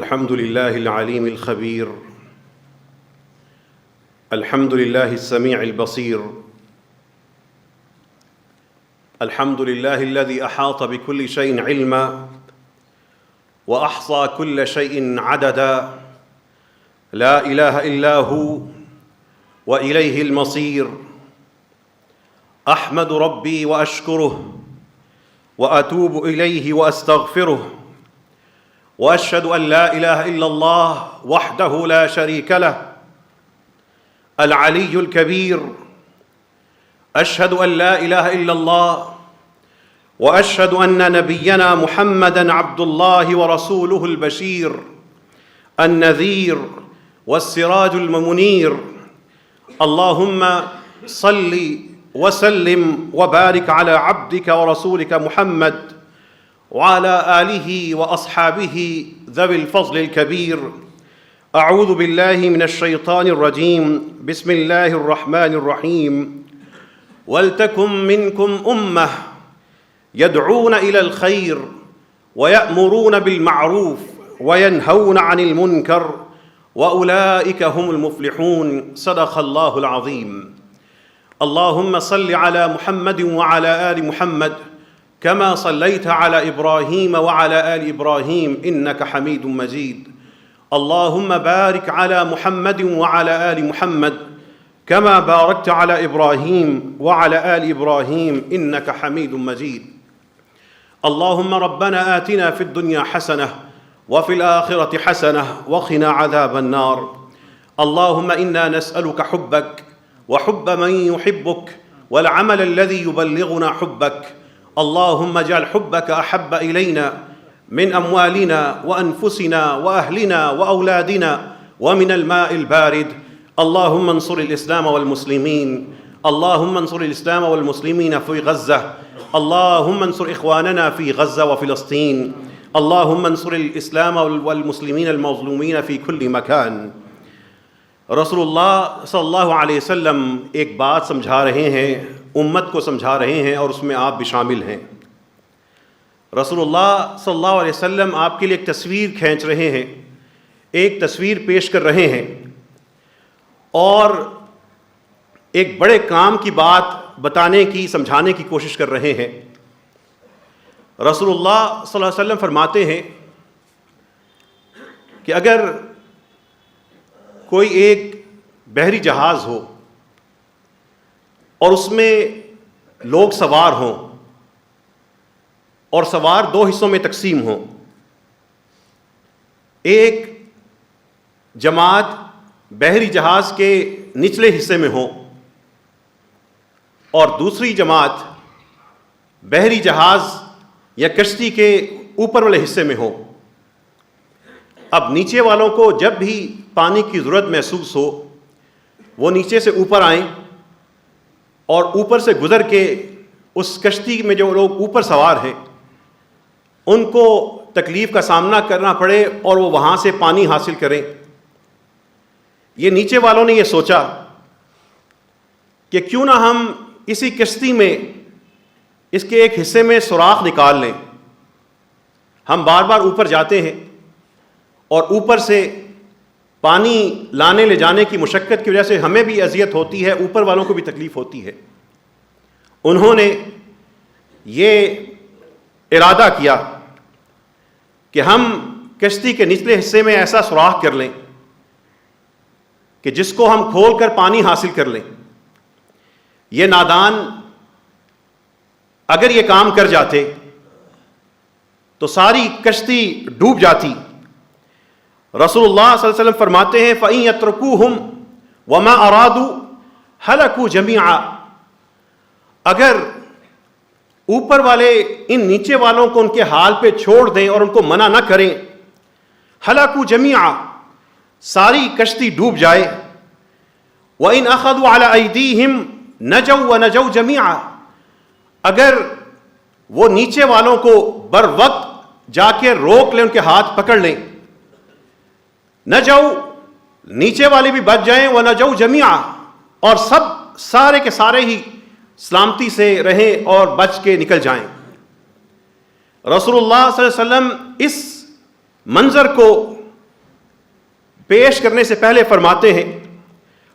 الحمد لله العليم الخبير، الحمد لله السميع البصير، الحمد لله الذي أحاط بكل شيء علما وأحصى كل شيء عددا، لا إله إلا هو وإليه المصير. أحمد ربي وأشكره وأتوب إليه وأستغفره، وأشهد أن لا إله إلا الله وحده لا شريك له العلي الكبير. أشهد أن لا إله إلا الله وأشهد أن نبينا محمدًا عبد الله ورسوله البشير النذير والسراج المنير. اللهم صل وسلم وبارك على عبدك ورسولك محمد وعلى آله وأصحابه ذوي الفضل الكبير. أعوذ بالله من الشيطان الرجيم. بسم الله الرحمن الرحيم. ولتكن منكم أمة يدعون إلى الخير ويأمرون بالمعروف وينهون عن المنكر وأولئك هم المفلحون. صدق الله العظيم. اللهم صل على محمد وعلى آل محمد كما صليت على إبراهيم وعلى آل إبراهيم إنك حميد مجيد. اللهم بارك على محمد وعلى آل محمد كما باركت على إبراهيم وعلى آل إبراهيم إنك حميد مجيد. اللهم ربنا آتنا في الدنيا حسنة وفي الآخرة حسنة وقنا عذاب النار. اللهم إنا نسألك حبك وحب من يحبك والعمل الذي يبلغنا حبك. اللهم اجعل حبك أحب إلينا من أموالنا وأنفسنا وأهلنا وأولادنا ومن الماء البارد. اللهم انصر الإسلام والمسلمين. اللهم انصر الإسلام والمسلمين في غزة. اللهم انصر إخواننا في غزة وفلسطين. اللهم انصر الإسلام والمسلمين المظلومين في كل مكان. رسول اللہ صلی اللہ علیہ وسلم ایک بات سمجھا رہے ہیں، امت کو سمجھا رہے ہیں، اور اس میں آپ بھی شامل ہیں۔ رسول اللہ صلی اللہ علیہ وسلم آپ کے لیے ایک تصویر کھینچ رہے ہیں، ایک تصویر پیش کر رہے ہیں، اور ایک بڑے کام کی بات بتانے کی، سمجھانے کی کوشش کر رہے ہیں۔ رسول اللہ صلی اللہ علیہ وسلم فرماتے ہیں کہ اگر کوئی ایک بحری جہاز ہو اور اس میں لوگ سوار ہوں، اور سوار دو حصوں میں تقسیم ہوں، ایک جماعت بحری جہاز کے نچلے حصے میں ہو اور دوسری جماعت بحری جہاز یا کشتی کے اوپر والے حصے میں ہو۔ اب نیچے والوں کو جب بھی پانی کی ضرورت محسوس ہو وہ نیچے سے اوپر آئیں اور اوپر سے گزر کے اس کشتی میں جو لوگ اوپر سوار ہیں ان کو تکلیف کا سامنا کرنا پڑے اور وہ وہاں سے پانی حاصل کریں۔ یہ نیچے والوں نے یہ سوچا کہ کیوں نہ ہم اسی کشتی میں اس کے ایک حصے میں سوراخ نکال لیں۔ ہم بار بار اوپر جاتے ہیں اور اوپر سے پانی لانے لے جانے کی مشقت کی وجہ سے ہمیں بھی اذیت ہوتی ہے، اوپر والوں کو بھی تکلیف ہوتی ہے۔ انہوں نے یہ ارادہ کیا کہ ہم کشتی کے نچلے حصے میں ایسا سوراخ کر لیں کہ جس کو ہم کھول کر پانی حاصل کر لیں۔ یہ نادان اگر یہ کام کر جاتے تو ساری کشتی ڈوب جاتی۔ رسول اللہ صلی اللہ علیہ وسلم فرماتے ہیں فَإِن يَتْرُكُوهُمْ وَمَا أَرَادُوا هَلَكُوا جَمِيعًا۔ اگر اوپر والے ان نیچے والوں کو ان کے حال پہ چھوڑ دیں اور ان کو منع نہ کریں، هَلَكُوا جَمِيعًا، ساری کشتی ڈوب جائے۔ وَإِنْ أَخَذُوا عَلَى أَيْدِيهِمْ نَجَوْا وَنَجَوْا جَمِيعًا، اگر وہ نیچے والوں کو بر وقت جا کے روک لیں، ان کے ہاتھ پکڑ لیں، نجو، نیچے والے بھی بچ جائیں، وَنَجَوْا جَمِيعًا، اور سارے کے سارے ہی سلامتی سے رہیں اور بچ کے نکل جائیں۔ رسول اللہ صلی اللہ علیہ وسلم اس منظر کو پیش کرنے سے پہلے فرماتے ہیں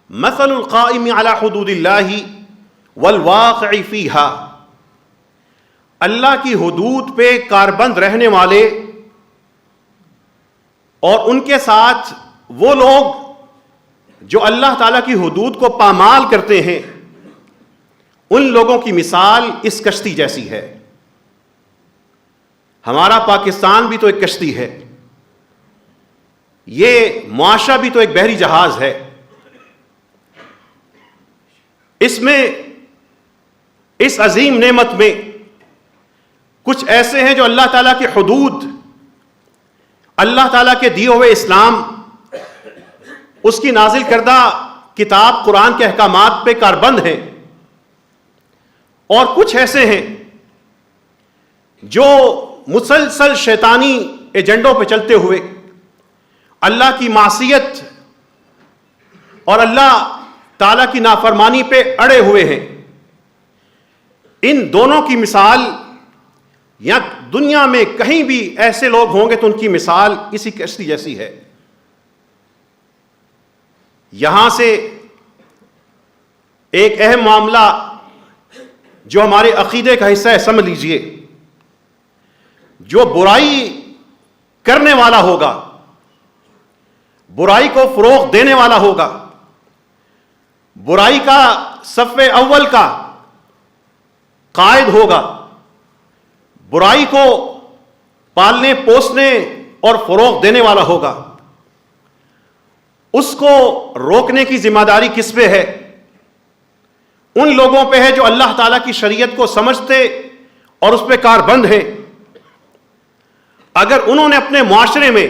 مثل القائم علی حدود اللہ والواقع فیہا، اللہ کی حدود پہ کاربند رہنے والے اور ان کے ساتھ وہ لوگ جو اللہ تعالیٰ کی حدود کو پامال کرتے ہیں، ان لوگوں کی مثال اس کشتی جیسی ہے۔ ہمارا پاکستان بھی تو ایک کشتی ہے، یہ معاشرہ بھی تو ایک بحری جہاز ہے۔ اس میں، اس عظیم نعمت میں کچھ ایسے ہیں جو اللہ تعالیٰ کی حدود، اللہ تعالیٰ کے دیے ہوئے اسلام، اس کی نازل کردہ کتاب قرآن کے احکامات پہ کاربند ہیں، اور کچھ ایسے ہیں جو مسلسل شیطانی ایجنڈوں پہ چلتے ہوئے اللہ کی معصیت اور اللہ تعالیٰ کی نافرمانی پہ اڑے ہوئے ہیں۔ ان دونوں کی مثال، یا دنیا میں کہیں بھی ایسے لوگ ہوں گے تو ان کی مثال اسی کشتی جیسی ہے۔ یہاں سے ایک اہم معاملہ جو ہمارے عقیدے کا حصہ ہے سمجھ لیجئے، جو برائی کرنے والا ہوگا، برائی کو فروغ دینے والا ہوگا، برائی کا صف اول کا قائد ہوگا، برائی کو پالنے پوسنے اور فروغ دینے والا ہوگا، اس کو روکنے کی ذمہ داری کس پہ ہے؟ ان لوگوں پہ ہے جو اللہ تعالیٰ کی شریعت کو سمجھتے اور اس پہ کاربند ہیں۔ اگر انہوں نے اپنے معاشرے میں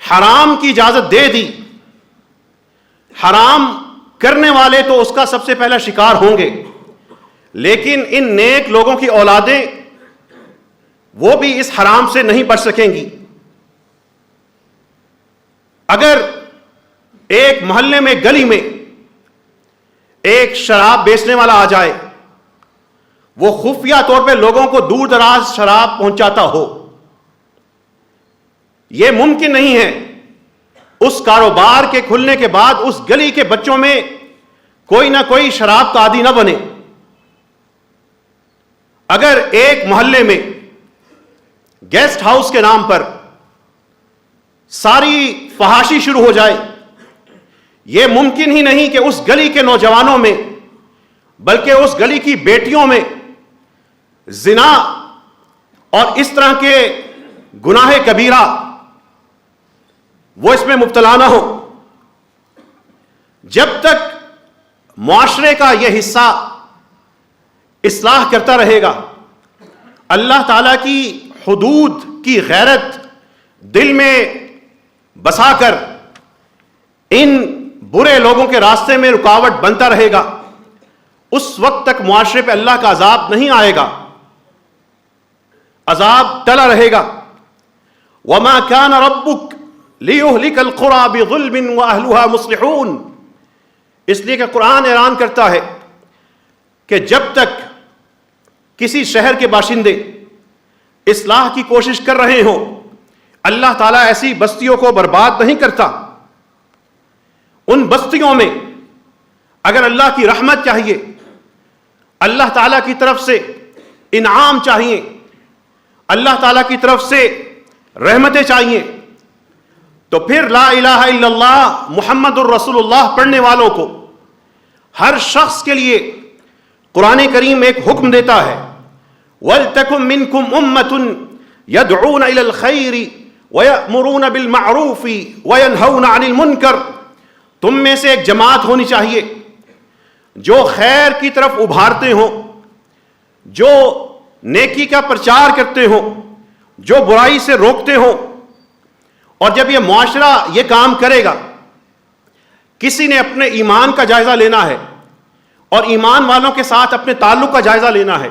حرام کی اجازت دے دی، حرام کرنے والے تو اس کا سب سے پہلا شکار ہوں گے، لیکن ان نیک لوگوں کی اولادیں وہ بھی اس حرام سے نہیں بچ سکیں گی۔ اگر ایک محلے میں، گلی میں ایک شراب بیچنے والا آ جائے، وہ خفیہ طور پہ لوگوں کو دور دراز شراب پہنچاتا ہو، یہ ممکن نہیں ہے اس کاروبار کے کھلنے کے بعد اس گلی کے بچوں میں کوئی نہ کوئی شراب کا عادی نہ بنے۔ اگر ایک محلے میں گیسٹ ہاؤس کے نام پر ساری فحاشی شروع ہو جائے، یہ ممکن ہی نہیں کہ اس گلی کے نوجوانوں میں، بلکہ اس گلی کی بیٹیوں میں زنا اور اس طرح کے گناہ کبیرہ وہ اس میں مبتلا نہ ہو۔ جب تک معاشرے کا یہ حصہ اصلاح کرتا رہے گا، اللہ تعالیٰ کی حدود کی غیرت دل میں بسا کر ان برے لوگوں کے راستے میں رکاوٹ بنتا رہے گا، اس وقت تک معاشرے پہ اللہ کا عذاب نہیں آئے گا، عذاب ٹلا رہے گا۔ وَمَا كَانَ رَبُّكَ لِيُهْلِكَ الْقُرَى بِظُلْمٍ وَأَهْلُهَا مُصْلِحُونَ، اس لیے کہ قرآن اعلان کرتا ہے کہ جب تک کسی شہر کے باشندے اصلاح کی کوشش کر رہے ہوں، اللہ تعالیٰ ایسی بستیوں کو برباد نہیں کرتا۔ ان بستیوں میں اگر اللہ کی رحمت چاہیے، اللہ تعالیٰ کی طرف سے انعام چاہیے، اللہ تعالیٰ کی طرف سے رحمتیں چاہیے، تو پھر لا الہ الا اللہ محمد الرسول اللہ پڑھنے والوں کو، ہر شخص کے لیے قرآن کریم ایک حکم دیتا ہے، وَلْتَكُمْ مِنْكُمْ أُمَّةٌ يَدْعُونَ إِلَى الْخَيْرِ وَيَأْمُرُونَ بِالْمَعْرُوفِ وَيَنْهَوْنَ عَنِ الْمُنْكَرِ، تم میں سے ایک جماعت ہونی چاہیے جو خیر کی طرف ابھارتے ہوں، جو نیکی کا پرچار کرتے ہوں، جو برائی سے روکتے ہوں۔ اور جب یہ معاشرہ یہ کام کرے گا، کسی نے اپنے ایمان کا جائزہ لینا ہے اور ایمان والوں کے ساتھ اپنے تعلق کا جائزہ لینا ہے،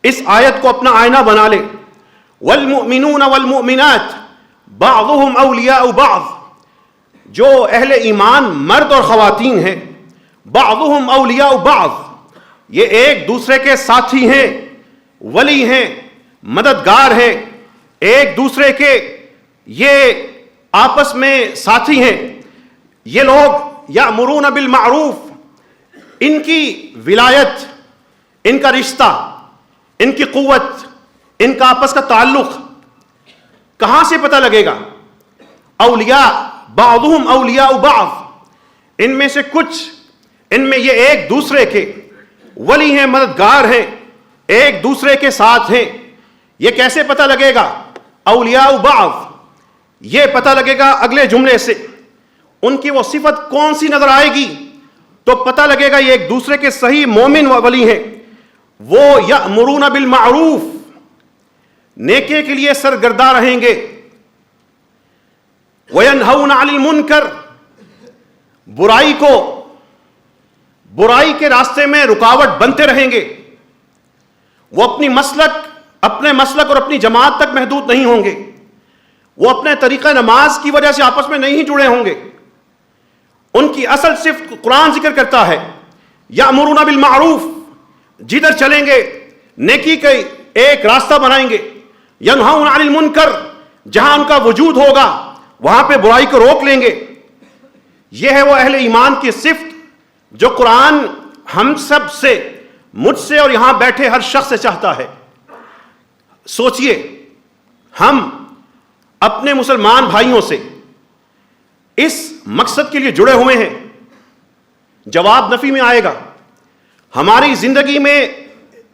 اس آیت کو اپنا آئینہ بنا لے۔ والمؤمنون والمؤمنات بعضهم اولیاء بعض، جو اہل ایمان مرد اور خواتین ہیں، بعضهم اولیاء بعض، یہ ایک دوسرے کے ساتھی ہیں، ولی ہیں، مددگار ہیں، ایک دوسرے کے یہ آپس میں ساتھی ہیں. یہ لوگ یأمرون بالمعروف، ان کی ولایت، ان کا رشتہ، ان کی قوت، ان کا آپس کا تعلق کہاں سے پتہ لگے گا؟ اولیاء بعضهم اولیاء بعض، ان میں سے کچھ، ان میں یہ ایک دوسرے کے ولی ہیں، مددگار ہیں، ایک دوسرے کے ساتھ ہیں. یہ کیسے پتہ لگے گا؟ اولیاء بعض، یہ پتہ لگے گا اگلے جملے سے. ان کی وہ صفت کون سی نظر آئے گی تو پتہ لگے گا یہ ایک دوسرے کے صحیح مومن و ولی ہیں. وہ یأمرون بالمعروف، نیکی کے لیے سرگرداں رہیں گے. وینہون عن المنکر، برائی کے راستے میں رکاوٹ بنتے رہیں گے. وہ اپنے مسلک اور اپنی جماعت تک محدود نہیں ہوں گے. وہ اپنے طریقہ نماز کی وجہ سے آپس میں نہیں جڑے ہوں گے. ان کی اصل صفت قرآن ذکر کرتا ہے، یأمرون بالمعروف، جدھر چلیں گے نیکی کا ایک راستہ بنائیں گے. ینہون عن المنکر، جہاں ان کا وجود ہوگا وہاں پہ برائی کو روک لیں گے. یہ ہے وہ اہل ایمان کی صفت جو قرآن ہم سب سے، مجھ سے اور یہاں بیٹھے ہر شخص سے چاہتا ہے. سوچئے، ہم اپنے مسلمان بھائیوں سے اس مقصد کے لیے جڑے ہوئے ہیں. جواب نفی میں آئے گا. ہماری زندگی میں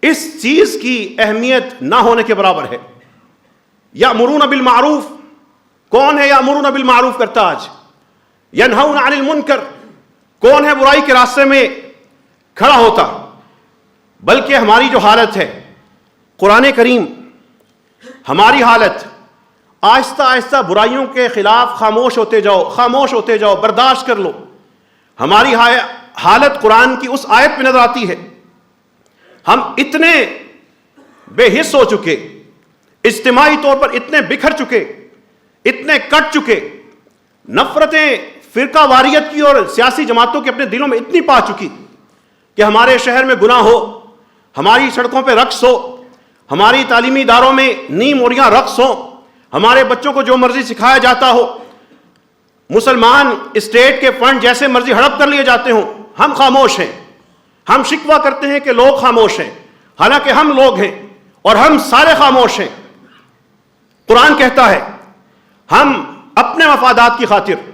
اس چیز کی اہمیت نہ ہونے کے برابر ہے. یأمرون بالمعروف، کون ہے یأمرون بالمعروف کرتا آج؟ ینہون عن المنکر، کون ہے برائی کے راستے میں کھڑا ہوتا؟ بلکہ ہماری جو حالت ہے، قرآن کریم ہماری حالت، آہستہ آہستہ برائیوں کے خلاف خاموش ہوتے جاؤ، برداشت کر لو. ہماری حالت قرآن کی اس آیت پہ نظر آتی ہے. ہم اتنے بے حس ہو چکے، اجتماعی طور پر اتنے بکھر چکے، اتنے کٹ چکے، نفرتیں فرقہ واریت کی اور سیاسی جماعتوں کے اپنے دلوں میں اتنی پا چکی کہ ہمارے شہر میں گناہ ہو، ہماری سڑکوں پہ رقص ہو، ہماری تعلیمی اداروں میں نیم اوریاں رقص ہو، ہمارے بچوں کو جو مرضی سکھایا جاتا ہو، مسلمان اسٹیٹ کے فنڈ جیسے مرضی ہڑپ کر لیے جاتے ہوں، ہم خاموش ہیں. ہم شکوہ کرتے ہیں کہ لوگ خاموش ہیں، حالانکہ ہم لوگ ہیں اور ہم سارے خاموش ہیں. قرآن کہتا ہے ہم اپنے مفادات کی خاطر،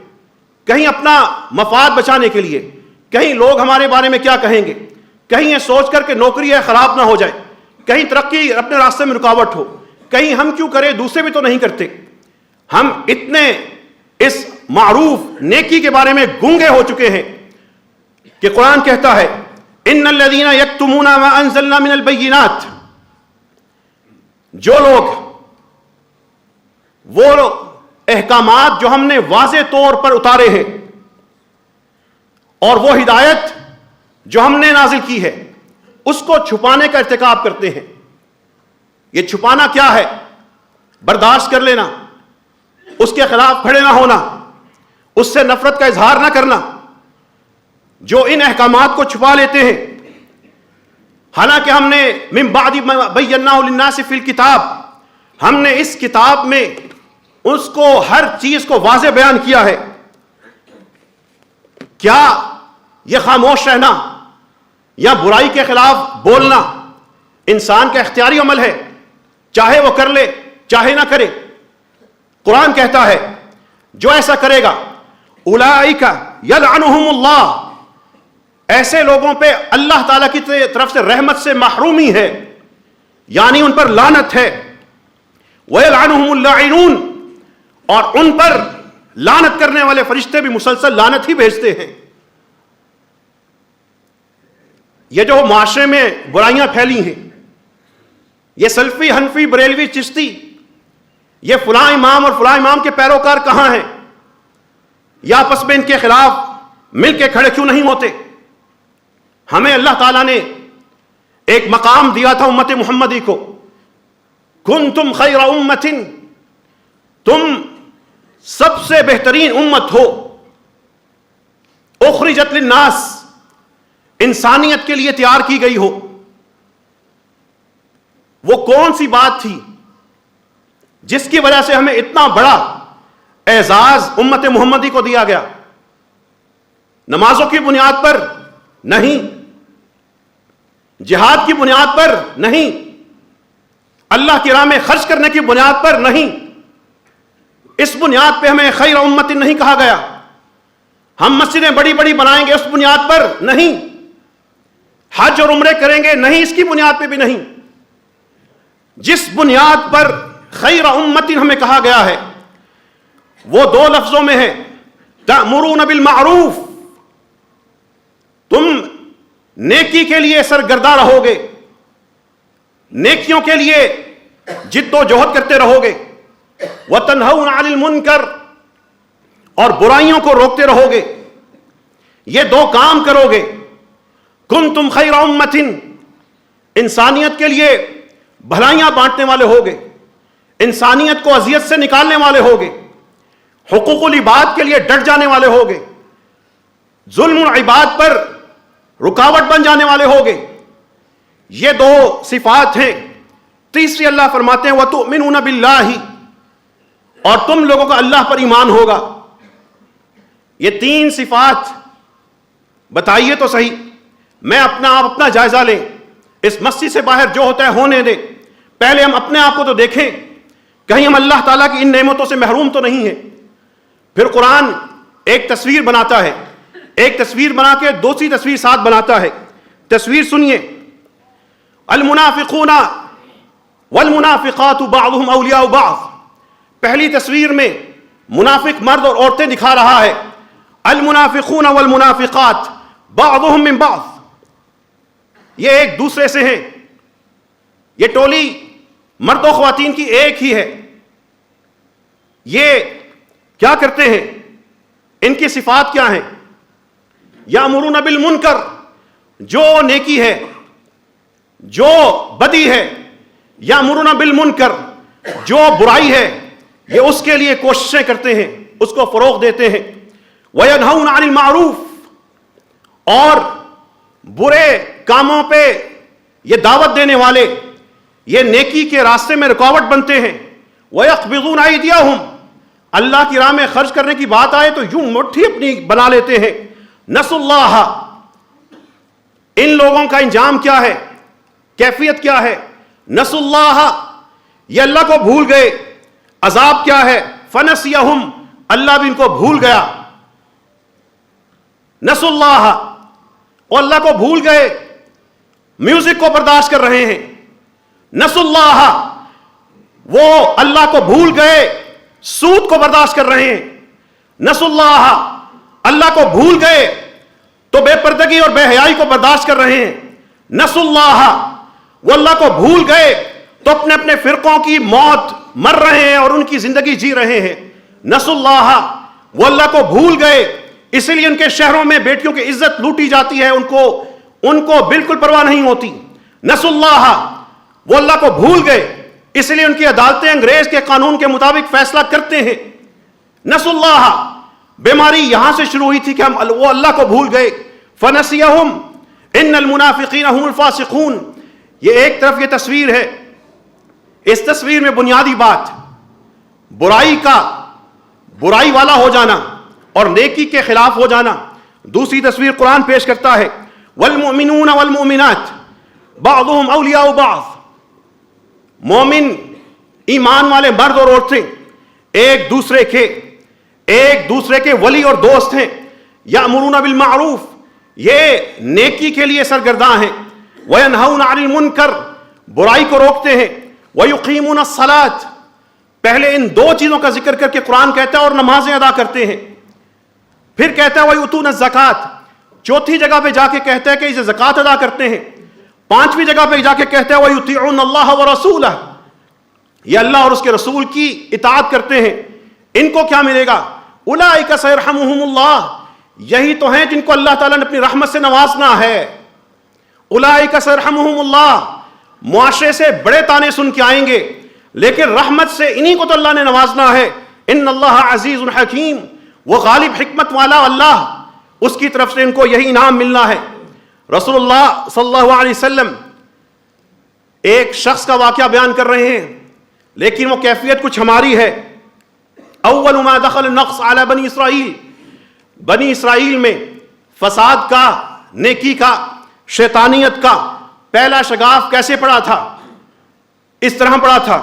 کہیں اپنا مفاد بچانے کے لیے، کہیں لوگ ہمارے بارے میں کیا کہیں گے، کہیں یہ سوچ کر کہ نوکری ہے خراب نہ ہو جائے، کہیں ترقی اپنے راستے میں رکاوٹ ہو، کہیں ہم کیوں کریں، دوسرے بھی تو نہیں کرتے. ہم اتنے اس معروف نیکی کے بارے میں گونگے ہو چکے ہیں کہ قرآن کہتا ہے ان الذین یکتمون ما انزلنا من البینات، جو لوگ وہ احکامات جو ہم نے واضح طور پر اتارے ہیں اور وہ ہدایت جو ہم نے نازل کی ہے اس کو چھپانے کا ارتکاب کرتے ہیں. یہ چھپانا کیا ہے؟ برداشت کر لینا، اس کے خلاف کھڑے نہ ہونا، اس سے نفرت کا اظہار نہ کرنا. جو ان احکامات کو چھپا لیتے ہیں، حالانکہ ہم نے من بعد ما بیناہ للناس فی الکتاب، ہم نے اس کتاب میں اس کو ہر چیز کو واضح بیان کیا ہے. کیا یہ خاموش رہنا یا برائی کے خلاف بولنا انسان کا اختیاری عمل ہے؟ چاہے وہ کر لے چاہے نہ کرے. قرآن کہتا ہے جو ایسا کرے گا اولئک یلعنہم اللہ، ایسے لوگوں پہ اللہ تعالیٰ کی طرف سے رحمت سے محرومی ہے، یعنی ان پر لعنت ہے. ویلعنہم اللاعنون، اور ان پر لعنت کرنے والے فرشتے بھی مسلسل لعنت ہی بھیجتے ہیں. یہ جو معاشرے میں برائیاں پھیلی ہیں، یہ سلفی، حنفی، بریلوی، چشتی، یہ فلاں امام اور فلاں امام کے پیروکار کہاں ہیں؟ یا آپس میں ان کے خلاف مل کے کھڑے کیوں نہیں ہوتے؟ ہمیں اللہ تعالیٰ نے ایک مقام دیا تھا امت محمدی کو، کنتم خیر امت، تم سب سے بہترین امت ہو، اخرجت للناس، انسانیت کے لیے تیار کی گئی ہو. وہ کون سی بات تھی جس کی وجہ سے ہمیں اتنا بڑا اعزاز امت محمدی کو دیا گیا، نمازوں کی بنیاد پر نہیں، جہاد کی بنیاد پر نہیں، اللہ کی راہ میں خرچ کرنے کی بنیاد پر نہیں، اس بنیاد پہ ہمیں خیر امت نہیں کہا گیا، ہم مسجدیں بڑی بڑی بنائیں گے اس بنیاد پر نہیں، حج اور عمرے کریں گے نہیں، اس کی بنیاد پہ بھی نہیں، جس بنیاد پر خیر امت ہمیں کہا گیا ہے وہ دو لفظوں میں ہے، تأمرون بالمعروف، تم نیکی کے لیے سرگرداں رہو گے، نیکیوں کے لیے جد و جہد کرتے رہو گے، وتنہون عن المنکر، اور برائیوں کو روکتے رہو گے، یہ دو کام کرو گے، کنتم خیر امت، انسانیت کے لیے بھلائیاں بانٹنے والے ہوگے، انسانیت کو اذیت سے نکالنے والے ہوگے، حقوق العباد کے لیے ڈٹ جانے والے ہوگے، ظلم العباد پر رکاوٹ بن جانے والے ہوگے، یہ دو صفات ہیں۔ تیسری اللہ فرماتے ہیں وَتُؤْمِنُونَ بِاللَّهِ، اور تم لوگوں کا اللہ پر ایمان ہوگا۔ یہ تین صفات بتائیے تو صحیح، میں اپنا جائزہ لیں، اس مسجد سے باہر جو ہوتا ہے ہونے دیں، پہلے ہم اپنے آپ کو تو دیکھیں، کہیں ہم اللہ تعالیٰ کی ان نعمتوں سے محروم تو نہیں ہیں۔ پھر قرآن ایک تصویر بناتا ہے، ایک تصویر بنا کے دوسری تصویر ساتھ بناتا ہے، تصویر سنیے، المنافقون والمنافقات بعضهم اولیاء بعض، پہلی تصویر میں منافق مرد اور عورتیں دکھا رہا ہے، المنافقون والمنافقات بعضهم من بعض، یہ ایک دوسرے سے ہیں، یہ ٹولی مرد و خواتین کی ایک ہی ہے، یہ کیا کرتے ہیں، ان کی صفات کیا ہیں، یامرون بالمنکر، جو نیکی ہے، جو بدی ہے، یامرون بالمنکر، جو برائی ہے، یہ اس کے لیے کوششیں کرتے ہیں، اس کو فروغ دیتے ہیں، وینہون عن المعروف، اور برے کاموں پہ یہ دعوت دینے والے، یہ نیکی کے راستے میں رکاوٹ بنتے ہیں، وَيَقْبِضُونَ أَيْدِيَهُمْ، اللہ کی راہ میں خرچ کرنے کی بات آئے تو یوں مٹھی اپنی بنا لیتے ہیں، نسوا اللہ، ان لوگوں کا انجام کیا ہے، کیفیت کیا ہے، نسوا اللہ، یہ اللہ کو بھول گئے، عذاب کیا ہے، فنسیہم، اللہ بھی ان کو بھول گیا، نسوا اللہ، اور اللہ کو بھول گئے، میوزک کو برداشت کر رہے ہیں، نسوا اللہ، وہ اللہ کو بھول گئے، سود کو برداشت کر رہے ہیں، نسوا اللہ، اللہ کو بھول گئے تو بے پردگی اور بے حیائی کو برداشت کر رہے ہیں، نسوا اللہ، وہ اللہ کو بھول گئے تو اپنے اپنے فرقوں کی موت مر رہے ہیں اور ان کی زندگی جی رہے ہیں، نسوا اللہ، وہ اللہ کو بھول گئے، اسی لیے ان کے شہروں میں بیٹیوں کی عزت لوٹی جاتی ہے، ان کو بالکل پرواہ نہیں ہوتی، نسوا اللہ، وہ اللہ کو بھول گئے، اس لیے ان کی عدالتیں انگریز کے قانون کے مطابق فیصلہ کرتے ہیں، نسوا اللہ، بیماری یہاں سے شروع ہوئی تھی کہ وہ اللہ کو بھول گئے، فنسیہم ان المنافقین هم الفاسقون۔ یہ ایک طرف یہ تصویر ہے، اس تصویر میں بنیادی بات برائی والا ہو جانا اور نیکی کے خلاف ہو جانا، دوسری تصویر قرآن پیش کرتا ہے والمؤمنون والمؤمنات بعضهم اولیاء بعض، مومن ایمان والے مرد اور عورتیں ایک دوسرے کے ولی اور دوست ہیں، یامرون بالمعروف، یہ نیکی کے لیے سرگرداں ہیں، وینہون عن المنکر، برائی کو روکتے ہیں، ویقیمون الصلاۃ، پہلے ان دو چیزوں کا ذکر کر کے قرآن کہتا ہے اور نمازیں ادا کرتے ہیں، پھر کہتا ہے ویؤتون الزکاۃ، چوتھی جگہ پہ جا کے کہتا ہے کہ اسے زکوٰۃ ادا کرتے ہیں، پانچویں جگہ پہ جا کے کہتا ہے وَيُطِيعُونَ اللَّهَ وَرَسُولَهُ، یہ اللہ اور اس کے رسول کی اطاعت کرتے ہیں، ان کو کیا ملے گا، أُولَٰئِكَ سَيَرْحَمُهُمُ اللَّهُ، یہی تو ہیں جن کو اللہ تعالیٰ نے اپنی رحمت سے نوازنا ہے، أُولَٰئِكَ سَيَرْحَمُهُمُ اللَّهُ، معاشرے سے بڑے تانے سن کے آئیں گے لیکن رحمت سے انہی کو تو اللہ نے نوازنا ہے، ان اللہ عزیز حکیم، وہ غالب حکمت والا اللہ، اس کی طرف سے ان کو یہی انعام ملنا ہے۔ رسول اللہ صلی اللہ علیہ وسلم ایک شخص کا واقعہ بیان کر رہے ہیں، لیکن وہ کیفیت کچھ ہماری ہے، اول ما دخل النقص علی بنی اسرائیل، بنی اسرائیل میں فساد کا، نیکی کا، شیطانیت کا پہلا شگاف کیسے پڑا تھا؟ اس طرح پڑا تھا،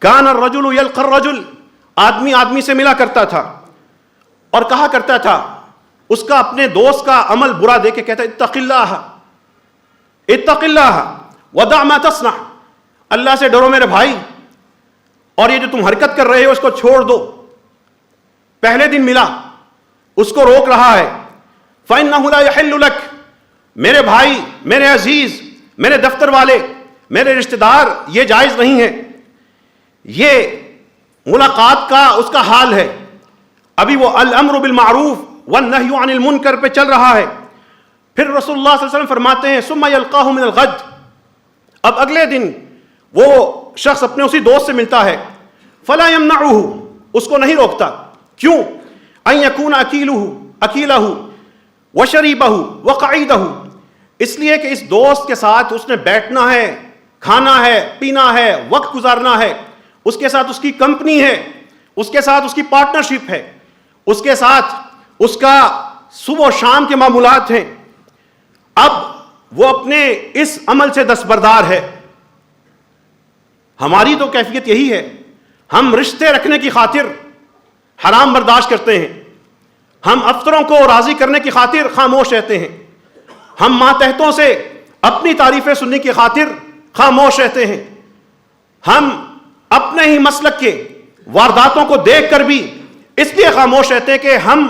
کان الرجل یلقی الرجل، آدمی آدمی سے ملا کرتا تھا اور کہا کرتا تھا، اس کا اپنے دوست کا عمل برا دیکھ کے کہتا اتق اللہ، اتق اللہ ودع ما تصنع، اللہ سے ڈرو میرے بھائی، اور یہ جو تم حرکت کر رہے ہو اس کو چھوڑ دو۔ پہلے دن ملا، اس کو روک رہا ہے، فإنہ لا یحل لک، میرے بھائی، میرے عزیز، میرے دفتر والے، میرے رشتہ دار، یہ جائز نہیں ہے۔ یہ ملاقات کا اس کا حال ہے، ابھی وہ الامر بالمعروف والنہی عن المنکر پہ چل رہا ہے۔ پھر رسول اللہ صلی اللہ علیہ وسلم فرماتے ہیں ثم یلقاہ من الغد، اب اگلے دن وہ شخص اپنے اسی دوست سے ملتا ہے، فلا یمنعہ، اس کو نہیں روکتا، کیوں؟ ان یکون اکیلہ وشریبہ وقعیدہ، اس لیے کہ اس دوست کے ساتھ اس نے بیٹھنا ہے، کھانا ہے، پینا ہے، وقت گزارنا ہے، اس کے ساتھ اس کی کمپنی ہے، اس کے ساتھ اس کی پارٹنرشپ ہے، اس کے ساتھ اس کا صبح و شام کے معمولات ہیں۔ اب وہ اپنے اس عمل سے دستبردار ہے۔ ہماری تو کیفیت یہی ہے، ہم رشتے رکھنے کی خاطر حرام برداشت کرتے ہیں، ہم افسروں کو راضی کرنے کی خاطر خاموش رہتے ہیں، ہم ماتحتوں سے اپنی تعریفیں سننے کی خاطر خاموش رہتے ہیں، ہم اپنے ہی مسلک کے وارداتوں کو دیکھ کر بھی اس لیے خاموش رہتے ہیں کہ ہم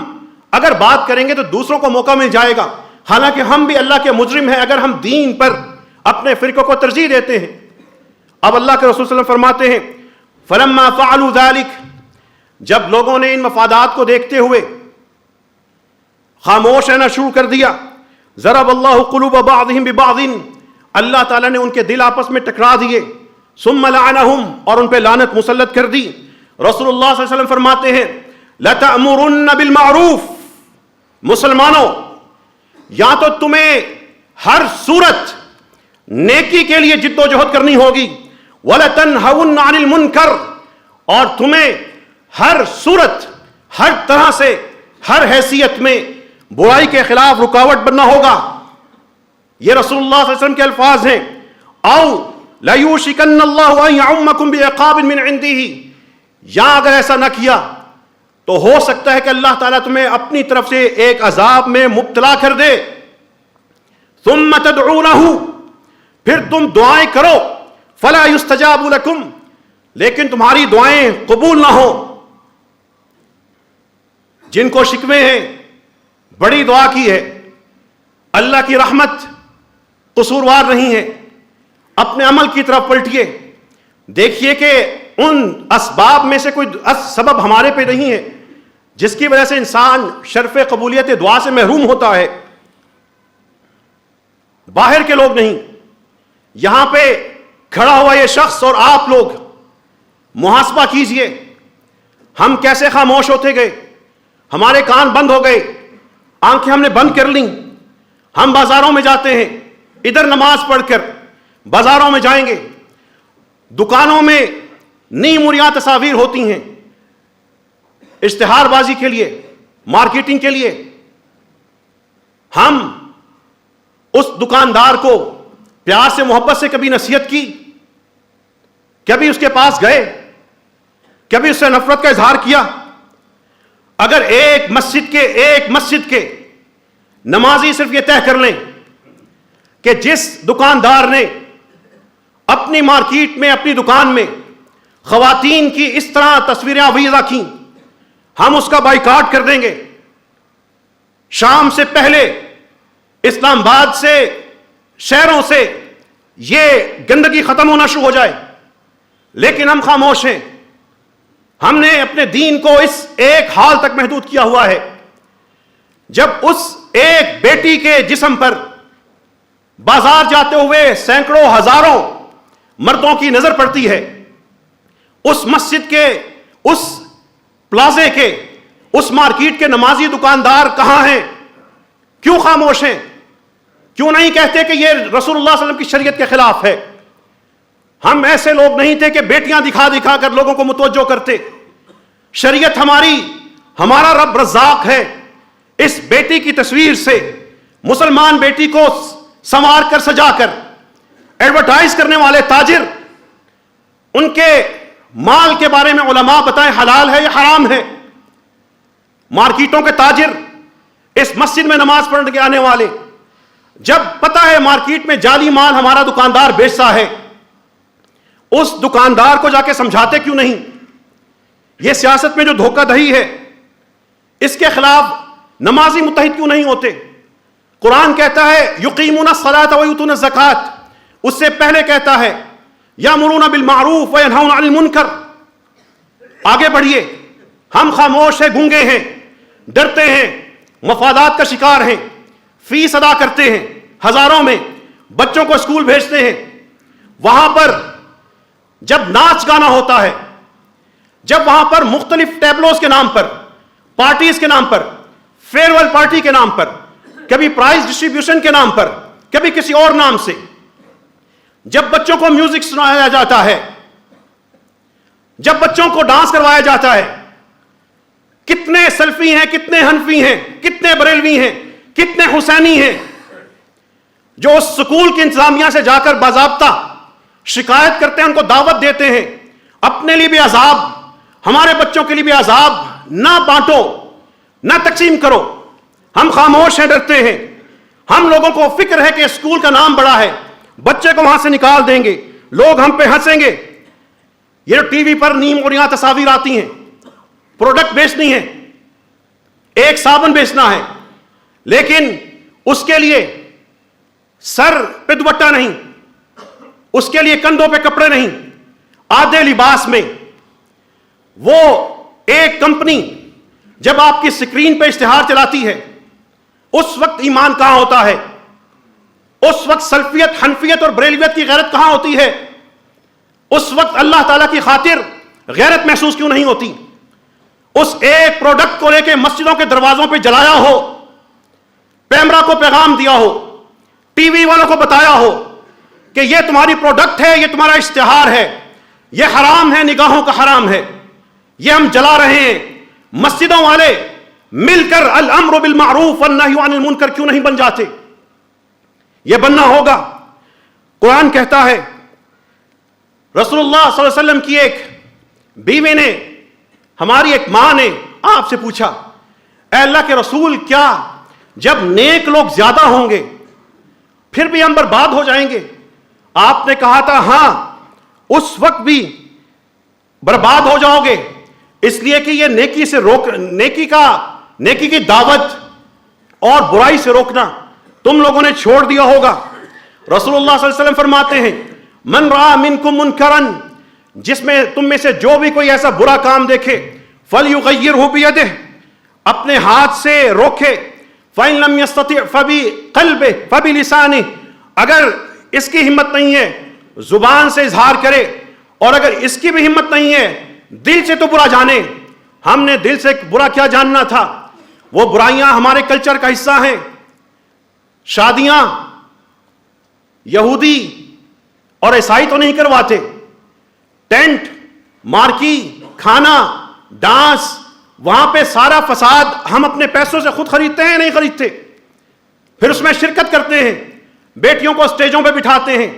اگر بات کریں گے تو دوسروں کو موقع مل جائے گا، حالانکہ ہم بھی اللہ کے مجرم ہیں اگر ہم دین پر اپنے فرقوں کو ترجیح دیتے ہیں۔ اب اللہ کے رسول صلی اللہ علیہ وسلم فرماتے ہیں فلما فعلوا ذلك، جب لوگوں نے ان مفادات کو دیکھتے ہوئے خاموش رہنا شروع کر دیا، ضرب اللہ قلوب بعضهم ببعض، اللہ تعالیٰ نے ان کے دل آپس میں ٹکرا دیے، ثم لعنہم، اور ان پہ لعنت مسلط کر دی۔ رسول اللہ صلی اللہ علیہ وسلم فرماتے ہیں لتأمرن بالمعروف، مسلمانوں یا تو تمہیں ہر صورت نیکی کے لیے جد و جہد کرنی ہوگی، وَلَتَنْهَوُنَّ عَنِ الْمُنْكَرِ، اور تمہیں ہر صورت، ہر طرح سے، ہر حیثیت میں برائی کے خلاف رکاوٹ بننا ہوگا۔ یہ رسول اللہ صلی اللہ علیہ وسلم کے الفاظ ہیں۔ او لَيُوشِكَنَّ اللَّهُ أَن يَعُمَّكُم بِعِقَابٍ مِّنْ عِندِهِ، یا اگر ایسا نہ کیا تو ہو سکتا ہے کہ اللہ تعالیٰ تمہیں اپنی طرف سے ایک عذاب میں مبتلا کر دے۔ ثُمَّ تَدْعُونَهُ، پھر تم دعائیں کرو، فَلَا يُسْتَجَابُ لَكُمْ، لیکن تمہاری دعائیں قبول نہ ہو۔ جن کو شکوے ہیں بڑی دعا کی ہے، اللہ کی رحمت قصوروار نہیں ہے، اپنے عمل کی طرف پلٹیے، دیکھیے کہ ان اسباب میں سے کوئی سبب ہمارے پہ نہیں ہے جس کی وجہ سے انسان شرف قبولیت دعا سے محروم ہوتا ہے، باہر کے لوگ نہیں، یہاں پہ کھڑا ہوا یہ شخص اور آپ لوگ محاسبہ کیجئے، ہم کیسے خاموش ہوتے گئے، ہمارے کان بند ہو گئے، آنکھیں ہم نے بند کر لیں، ہم بازاروں میں جاتے ہیں، ادھر نماز پڑھ کر بازاروں میں جائیں گے، دکانوں میں نئی مریاں تصاویر ہوتی ہیں اشتہار بازی کے لیے، مارکیٹنگ کے لیے، ہم اس دکاندار کو پیار سے محبت سے کبھی نصیحت کی، کبھی اس کے پاس گئے، کبھی اس سے نفرت کا اظہار کیا؟ اگر ایک مسجد کے نمازی صرف یہ طے کر لیں کہ جس دکاندار نے اپنی مارکیٹ میں، اپنی دکان میں خواتین کی اس طرح تصویریں آویزہ کی، ہم اس کا بائیکاٹ کر دیں گے، شام سے پہلے اسلام آباد سے، شہروں سے یہ گندگی ختم ہونا شروع ہو جائے، لیکن ہم خاموش ہیں۔ ہم نے اپنے دین کو اس ایک حال تک محدود کیا ہوا ہے، جب اس ایک بیٹی کے جسم پر بازار جاتے ہوئے سینکڑوں ہزاروں مردوں کی نظر پڑتی ہے، اس مسجد کے، اس پلازے کے، اس مارکیٹ کے نمازی دکاندار کہاں ہیں؟ کیوں خاموش ہیں؟ کیوں نہیں کہتے کہ یہ رسول اللہ صلی اللہ علیہ وسلم کی شریعت کے خلاف ہے؟ ہم ایسے لوگ نہیں تھے کہ بیٹیاں دکھا دکھا کر لوگوں کو متوجہ کرتے، شریعت ہمارا رب رزاق ہے. اس بیٹی کی تصویر سے مسلمان بیٹی کو سنوار کر سجا کر ایڈورٹائز کرنے والے تاجر ان کے مال کے بارے میں علماء بتائیں حلال ہے یا حرام ہے. مارکیٹوں کے تاجر اس مسجد میں نماز پڑھنے کے آنے والے جب پتہ ہے مارکیٹ میں جعلی مال ہمارا دکاندار بیچتا ہے, اس دکاندار کو جا کے سمجھاتے کیوں نہیں؟ یہ سیاست میں جو دھوکہ دہی ہے اس کے خلاف نمازی متحد کیوں نہیں ہوتے؟ قرآن کہتا ہے یقیمون الصلاۃ ویؤتون الزکوٰۃ, اس سے پہلے کہتا ہے یامرون بالمعروف وینہون عن المنکر. آگے بڑھیے, ہم خاموش ہیں, گونگے ہیں, ڈرتے ہیں, مفادات کا شکار ہیں, فیس ادا کرتے ہیں ہزاروں میں, بچوں کو اسکول بھیجتے ہیں. وہاں پر جب ناچ گانا ہوتا ہے, جب وہاں پر مختلف ٹیبلوز کے نام پر, پارٹیز کے نام پر, فیئر ویل پارٹی کے نام پر, کبھی پرائز ڈسٹریبیوشن کے نام پر, کبھی کسی اور نام سے, جب بچوں کو میوزک سنایا جاتا ہے, جب بچوں کو ڈانس کروایا جاتا ہے, کتنے سلفی ہیں, کتنے حنفی ہیں, کتنے بریلوی ہیں, کتنے حسینی ہیں جو اس سکول کی انتظامیہ سے جا کر باضابطہ شکایت کرتے ہیں, ان کو دعوت دیتے ہیں اپنے لیے بھی عذاب, ہمارے بچوں کے لیے بھی عذاب, نہ بانٹو, نہ تقسیم کرو. ہم خاموش ہیں, ڈرتے ہیں. ہم لوگوں کو فکر ہے کہ اسکول کا نام بڑا ہے, بچے کو وہاں سے نکال دیں گے, لوگ ہم پہ ہنسیں گے. یہ ٹی وی پر نیم اور یہاں تصاویر آتی ہیں, پروڈکٹ بیچنی ہے, ایک صابن بیچنا ہے, لیکن اس کے لیے سر پہ دوپٹہ نہیں, اس کے لیے کندھوں پہ کپڑے نہیں, آدھے لباس میں. وہ ایک کمپنی جب آپ کی سکرین پہ اشتہار چلاتی ہے اس وقت ایمان کہاں ہوتا ہے؟ اس وقت سلفیت, حنفیت اور بریلویت کی غیرت کہاں ہوتی ہے؟ اس وقت اللہ تعالیٰ کی خاطر غیرت محسوس کیوں نہیں ہوتی؟ اس ایک پروڈکٹ کو لے کے مسجدوں کے دروازوں پہ جلایا ہو, پیمرا کو پیغام دیا ہو, ٹی وی والوں کو بتایا ہو کہ یہ تمہاری پروڈکٹ ہے, یہ تمہارا اشتہار ہے, یہ حرام ہے, نگاہوں کا حرام ہے, یہ ہم جلا رہے ہیں. مسجدوں والے مل کر الامر بالمعروف والنہی عن المنکر کیوں نہیں بن جاتے؟ یہ بننا ہوگا. قرآن کہتا ہے, رسول اللہ صلی اللہ علیہ وسلم کی ایک بیوی نے, ہماری ایک ماں نے آپ سے پوچھا, اے اللہ کے رسول, کیا جب نیک لوگ زیادہ ہوں گے پھر بھی ہم برباد ہو جائیں گے؟ آپ نے کہا تھا ہاں, اس وقت بھی برباد ہو جاؤ گے, اس لیے کہ یہ نیکی سے نیکی کی دعوت اور برائی سے روکنا تم لوگوں نے چھوڑ دیا ہوگا. رسول اللہ صلی اللہ علیہ وسلم فرماتے ہیں من رأى منکم منکرا, جس میں تم میں سے جو بھی کوئی ایسا برا کام دیکھے, فلیغیرہ بیدہ, اپنے ہاتھ سے روکے, فإن لم يستطع فبقلبہ فبلسانہ, اگر اس کی ہمت نہیں ہے زبان سے اظہار کرے, اور اگر اس کی بھی ہمت نہیں ہے دل سے تو برا جانے. ہم نے دل سے برا کیا جاننا تھا؟ وہ برائیاں ہمارے کلچر کا حصہ ہیں. شادیاں یہودی اور عیسائی تو نہیں کرواتے, ٹینٹ, مارکی, کھانا, ڈانس, وہاں پہ سارا فساد ہم اپنے پیسوں سے خود خریدتے ہیں, نہیں خریدتے, پھر اس میں شرکت کرتے ہیں, بیٹیوں کو اسٹیجوں پہ بٹھاتے ہیں,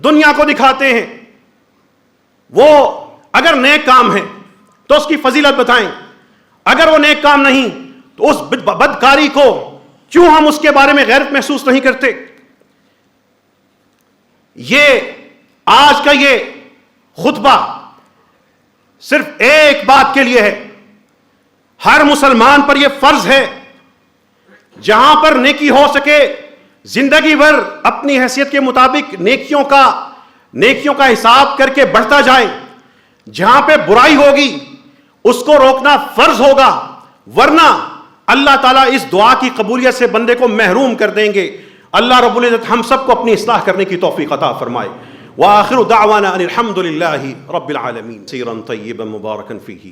دنیا کو دکھاتے ہیں. وہ اگر نیک کام ہے تو اس کی فضیلت بتائیں, اگر وہ نیک کام نہیں تو اس بدکاری کو کیوں ہم اس کے بارے میں غیرت محسوس نہیں کرتے؟ یہ آج کا یہ خطبہ صرف ایک بات کے لیے ہے, ہر مسلمان پر یہ فرض ہے جہاں پر نیکی ہو سکے زندگی بھر اپنی حیثیت کے مطابق نیکیوں کا حساب کر کے بڑھتا جائے. جہاں پہ برائی ہوگی اس کو روکنا فرض ہوگا, ورنہ اللہ تعالیٰ اس دعا کی قبولیت سے بندے کو محروم کر دیں گے. اللہ رب العزت ہم سب کو اپنی اصلاح کرنے کی توفیق عطا فرمائے. وآخر دعوانا ان الحمد للہ رب العالمین. سیرا طیبا مبارکا فیہ.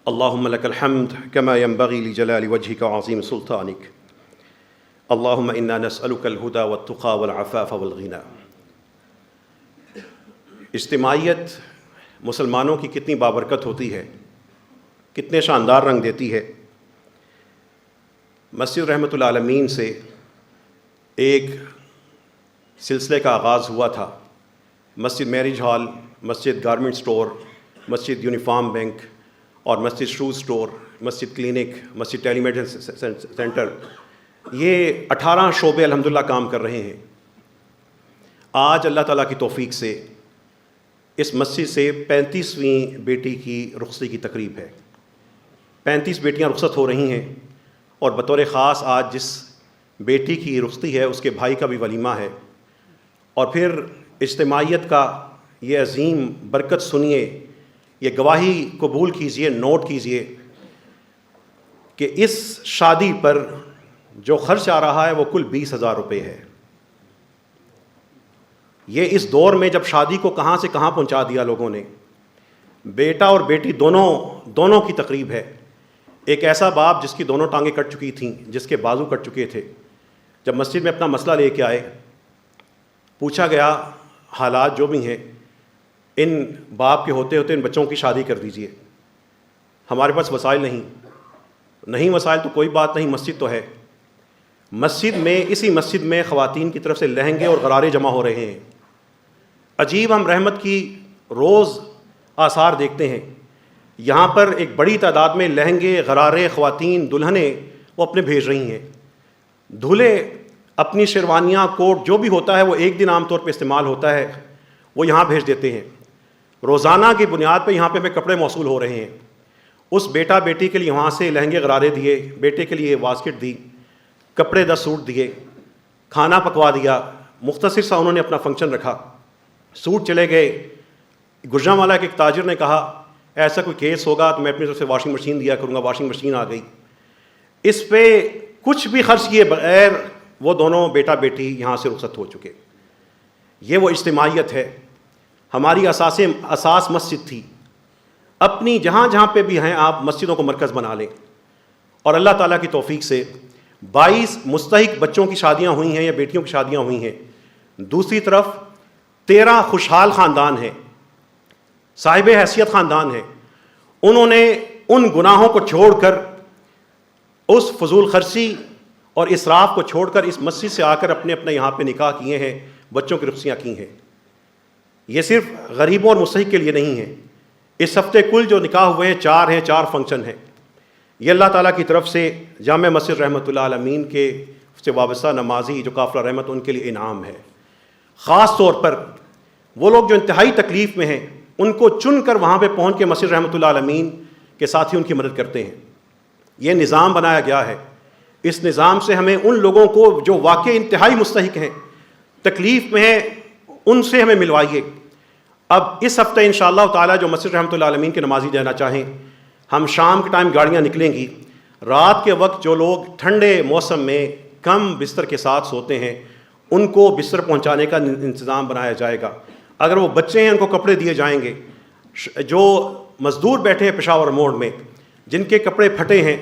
اللہم لک الحمد کما ينبغی لجلال وجہک وعظیم سلطانک. اللہم انا نسألک الہدى والتقى والعفاف والغنى. اجتماعیت مسلمانوں کی کتنی بابرکت ہوتی ہے کتنے شاندار رنگ دیتی ہے۔ مسجد رحمت العالمین سے ایک سلسلے کا آغاز ہوا تھا۔ مسجد میرج ہال، مسجد گارمنٹ سٹور، مسجد یونیفارم بینک اور مسجد شوز سٹور، مسجد کلینک، مسجد ٹیلی میڈیسن سینٹر، یہ 18 شعبے الحمدللہ کام کر رہے ہیں۔ آج اللہ تعالیٰ کی توفیق سے اس مسجد سے 35ویں بیٹی کی رخصتی کی تقریب ہے۔ 35 بیٹیاں رخصت ہو رہی ہیں، اور بطور خاص آج جس بیٹی کی رخصتی ہے اس کے بھائی کا بھی ولیمہ ہے۔ اور پھر اجتماعیت کا یہ عظیم برکت سنیے، یہ گواہی قبول کیجئے، نوٹ کیجئے کہ اس شادی پر جو خرچ آ رہا ہے وہ کل 20,000 روپے ہے۔ یہ اس دور میں جب شادی کو کہاں سے کہاں پہنچا دیا لوگوں نے۔ بیٹا اور بیٹی دونوں کی تقریب ہے۔ ایک ایسا باپ جس کی دونوں ٹانگیں کٹ چکی تھیں، جس کے بازو کٹ چکے تھے، جب مسجد میں اپنا مسئلہ لے کے آئے، پوچھا گیا حالات جو بھی ہیں، ان باپ کے ہوتے ہوتے ان بچوں کی شادی کر دیجئے۔ ہمارے پاس وسائل نہیں وسائل تو کوئی بات نہیں، مسجد تو ہے۔ اسی مسجد میں خواتین کی طرف سے لہنگے اور غرارے جمع ہو رہے ہیں۔ عجیب ہم رحمت کی روز آثار دیکھتے ہیں۔ یہاں پر ایک بڑی تعداد میں لہنگے، غرارے، خواتین، دلہنیں وہ اپنے بھیج رہی ہیں۔ دولہے اپنی شیروانیاں، کوٹ جو بھی ہوتا ہے وہ ایک دن عام طور پہ استعمال ہوتا ہے، وہ یہاں بھیج دیتے ہیں۔ روزانہ کی بنیاد پہ یہاں پہ ہمیں کپڑے موصول ہو رہے ہیں۔ اس بیٹا بیٹی کے لیے وہاں سے لہنگے غرارے دیے، بیٹے کے لیے واسکٹ دی، کپڑے 10 سوٹ دیے، کھانا پکوا دیا، مختصر سا انہوں نے اپنا فنکشن رکھا، سوٹ چلے گئے۔ گجرانوالہ کے ایک تاجر نے کہا ایسا کوئی کیس ہوگا تو میں اپنی طرف سے واشنگ مشین دیا کروں گا، واشنگ مشین آ گئی۔ اس پہ کچھ بھی خرچ کیے بغیر وہ دونوں بیٹا بیٹی یہاں سے رخصت ہو چکے۔ یہ وہ اجتماعیت ہے۔ ہماری اساس مسجد تھی۔ اپنی جہاں پہ بھی ہیں آپ مسجدوں کو مرکز بنا لیں، اور اللہ تعالیٰ کی توفیق سے 22 مستحق بچوں کی شادیاں ہوئی ہیں یا بیٹیوں کی شادیاں ہوئی ہیں۔ دوسری طرف 13 خوشحال خاندان ہیں، صاحب حیثیت خاندان ہیں۔ انہوں نے ان گناہوں کو چھوڑ کر، اس فضول خرچی اور اسراف کو چھوڑ کر اس مسجد سے آ کر اپنے یہاں پہ نکاح کیے ہیں، بچوں کی رخصتیاں کی ہیں۔ یہ صرف غریبوں اور مستحق کے لیے نہیں ہے۔ اس ہفتے کل جو نکاح ہوئے ہیں 4 فنکشن ہیں۔ یہ اللہ تعالیٰ کی طرف سے جامع مسجد رحمت اللہ عالمین کے سے وابستہ نمازی جو قافلہ رحمت، ان کے لیے انعام ہے۔ خاص طور پر وہ لوگ جو انتہائی تکلیف میں ہیں، ان کو چن کر وہاں پہ پہنچ کے مسجد رحمت اللہ عالمین کے ساتھی ان کی مدد کرتے ہیں۔ یہ نظام بنایا گیا ہے۔ اس نظام سے ہمیں ان لوگوں کو جو واقعی انتہائی مستحق ہیں، تکلیف میں ہیں، ان سے ہمیں ملوائیے۔ اب اس ہفتے انشاءاللہ تعالیٰ جو مسجد رحمت اللہ عالمین کے نمازی جانا چاہیں، ہم شام کے ٹائم گاڑیاں نکلیں گی۔ رات کے وقت جو لوگ ٹھنڈے موسم میں کم بستر کے ساتھ سوتے ہیں، ان کو بستر پہنچانے کا انتظام بنایا جائے گا۔ اگر وہ بچے ہیں ان کو کپڑے دیے جائیں گے۔ جو مزدور بیٹھے ہیں پشاور موڑ میں، جن کے کپڑے پھٹے ہیں،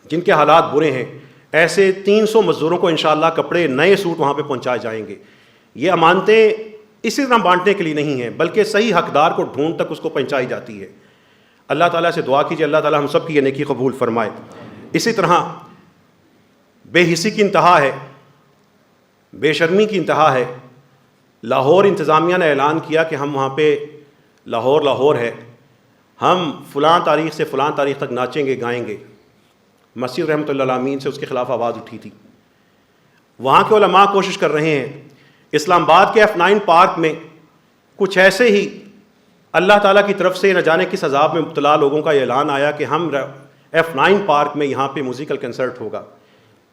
جن کے حالات برے ہیں، ایسے 300 مزدوروں کو انشاءاللہ کپڑے، نئے سوٹ وہاں پہ پہنچائے جائیں گے۔ یہ امانتیں اسی طرح بانٹنے کے لیے نہیں ہیں، بلکہ صحیح حقدار کو ڈھونڈ تک اس کو پہنچائی جاتی ہے۔ اللہ تعالیٰ سے دعا کیجیے اللہ تعالیٰ ہم سب کی یہ نیکی قبول فرمائے۔ اسی طرح بے حسی کی انتہا ہے، بے شرمی کی انتہا ہے۔ لاہور انتظامیہ نے اعلان کیا کہ ہم وہاں پہ لاہور ہے، ہم فلاں تاریخ سے فلاں تاریخ تک ناچیں گے، گائیں گے۔ مسجد رحمت اللہ عالمین سے اس کے خلاف آواز اٹھی تھی۔ وہاں کے علماء کوشش کر رہے ہیں۔ اسلام آباد کے F9 پارک میں کچھ ایسے ہی اللہ تعالیٰ کی طرف سے نہ جانے کس عذاب میں مبتلا لوگوں کا یہ اعلان آیا کہ ہم F9 پارک میں یہاں پہ میوزیکل کنسرٹ ہوگا۔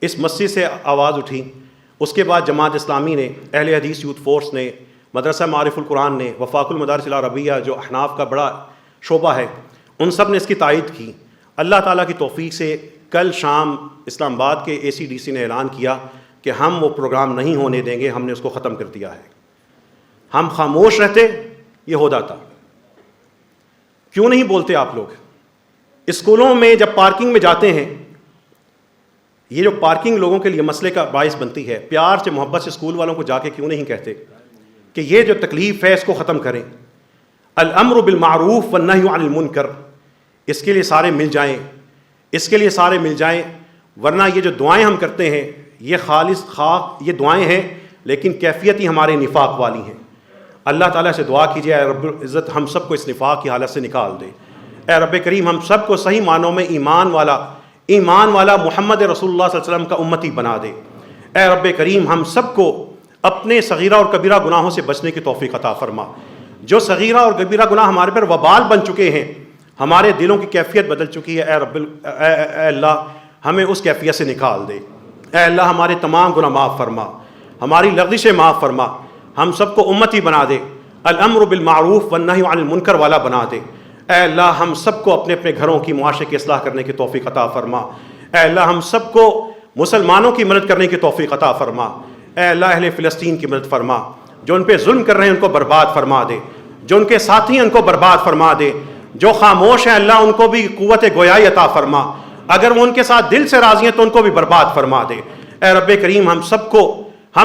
اس مسجد سے آواز اٹھی۔ اس کے بعد جماعت اسلامی نے، اہل حدیث یوتھ فورس نے، مدرسہ معارف القرآن نے، وفاق المدارس العربیہ جو احناف کا بڑا شعبہ ہے، ان سب نے اس کی تائید کی۔ اللہ تعالیٰ کی توفیق سے کل شام اسلام آباد کے ACDC نے اعلان کیا کہ ہم وہ پروگرام نہیں ہونے دیں گے، ہم نے اس کو ختم کر دیا ہے۔ ہم خاموش رہتے یہ ہوتا تھا۔ کیوں نہیں بولتے آپ لوگ؟ اسکولوں میں جب پارکنگ میں جاتے ہیں، یہ جو پارکنگ لوگوں کے لیے مسئلے کا باعث بنتی ہے، پیار سے محبت سے اسکول والوں کو جا کے کیوں نہیں کہتے کہ یہ جو تکلیف ہے اس کو ختم کریں؟ الامر بالمعروف والنہی عن المنکر، اس کے لیے سارے مل جائیں، اس کے لیے سارے مل جائیں، ورنہ یہ جو دعائیں ہم کرتے ہیں یہ خالص خاک یہ دعائیں ہیں لیکن کیفیت ہی ہمارے نفاق والی ہیں۔ اللہ تعالیٰ سے دعا کیجیے اے رب العزت ہم سب کو اس نفاق کی حالت سے نکال دے۔ اے رب کریم ہم سب کو صحیح معنوں میں ایمان والا محمد رسول اللہ صلی اللہ علیہ وسلم کا امتی بنا دے۔ اے رب کریم ہم سب کو اپنے صغیرہ اور کبیرہ گناہوں سے بچنے کی توفیق عطا فرما۔ جو صغیرہ اور کبیرہ گناہ ہمارے پر وبال بن چکے ہیں، ہمارے دلوں کی کیفیت بدل چکی ہے، اے اللہ ہمیں اس کیفیت سے نکال دے۔ اے اللہ ہمارے تمام گناہ معاف فرما، ہماری لغزشیں معاف فرما، ہم سب کو امتی بنا دے، الامر بالمعروف والنہی عن المنکر والا بنا دے۔ اے اللہ ہم سب کو اپنے اپنے گھروں کی معاشرے کی اصلاح کرنے کی توفیق عطا فرما۔ اے اللہ ہم سب کو مسلمانوں کی مدد کرنے کی توفیق عطا فرما۔ اے اللہ اہل فلسطین کی مدد فرما، جو ان پہ ظلم کر رہے ہیں ان کو برباد فرما دے، جو ان کے ساتھی ہیں ان کو برباد فرما دے، جو خاموش ہیں اللہ ان کو بھی قوت گویائی عطا فرما، اگر وہ ان کے ساتھ دل سے راضی ہیں تو ان کو بھی برباد فرما دے۔ اے رب کریم ہم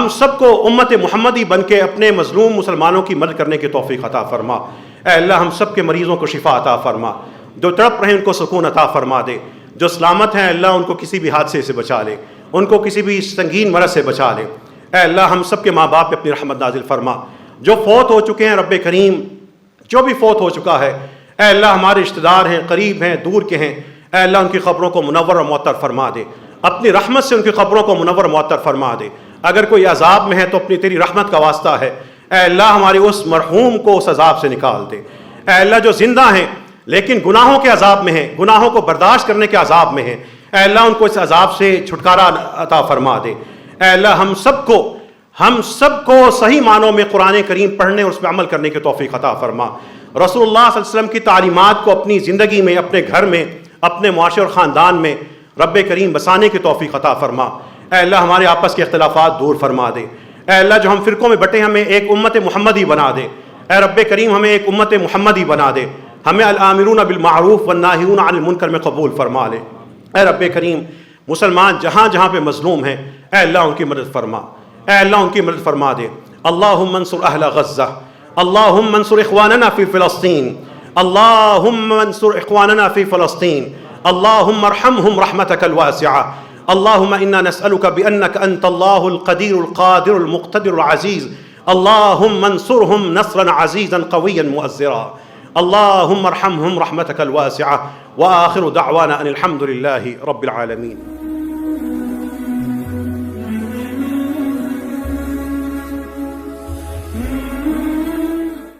سب کو امت محمدی بن کے اپنے مظلوم مسلمانوں کی مدد کرنے کی توفیق عطا فرما۔ اے اللہ ہم سب کے مریضوں کو شفا عطا فرما، جو تڑپ رہے ہیں ان کو سکون عطا فرما دے، جو سلامت ہیں اللہ ان کو کسی بھی حادثے سے بچا لے، ان کو کسی بھی سنگین مرض سے بچا لے۔ اے اللہ ہم سب کے ماں باپ پہ اپنی رحمت نازل فرما، جو فوت ہو چکے ہیں رب کریم جو بھی فوت ہو چکا ہے، اے اللہ ہمارے رشتہ دار ہیں، قریب ہیں، دور کے ہیں، اے اللہ ان کی قبروں کو منور و معطر فرما دے، اپنی رحمت سے ان کی قبروں کو منور و معطر فرما دے۔ اگر کوئی عذاب میں ہے تو اپنی تیری رحمت کا واسطہ ہے، اے اللہ ہمارے اس مرحوم کو اس عذاب سے نکال دے۔ اے اللہ جو زندہ ہیں لیکن گناہوں کے عذاب میں ہیں، گناہوں کو برداشت کرنے کے عذاب میں ہیں، اے اللہ ان کو اس عذاب سے چھٹکارا عطا فرما دے۔ اے اللہ ہم سب کو صحیح معنوں میں قرآن کریم پڑھنے اور اس پہ عمل کرنے کی توفیق عطا فرما۔ رسول اللہ صلی اللہ علیہ وسلم کی تعلیمات کو اپنی زندگی میں، اپنے گھر میں، اپنے معاشرے اور خاندان میں رب کریم بسانے کی توفیق عطا فرما۔ اے اللہ ہمارے آپس کے اختلافات دور فرما دے۔ اے اللہ جو ہم فرقوں میں بٹے ہمیں ایک امت محمدی بنا دے۔ اے رب کریم ہمیں ایک امت محمدی بنا دے، ہمیں الآمرون بالمعروف والناہون عن المنکر میں قبول فرما لے۔ اے رب کریم مسلمان جہاں جہاں پہ مظلوم ہیں اے اللہ ان کی مدد فرما، اے اللہ ان کی مدد فرما دے۔ اللہم انصر اہل غزہ، اللہم انصر اخواننا فی فلسطین، اللہم انصر اخواننا فی فلسطین، اللہم ارحمہم رحمتک الواسعہ۔ اللہم انا نسألک بأنک انت اللہ القدیر القادر المقتدر العزیز، اللہم انصرہم نصرا عزیزا قویا مؤزرا، اللہم ارحمہم رحمتک الواسعہ۔ وآخر دعوانا ان الحمد للہ رب العالمین۔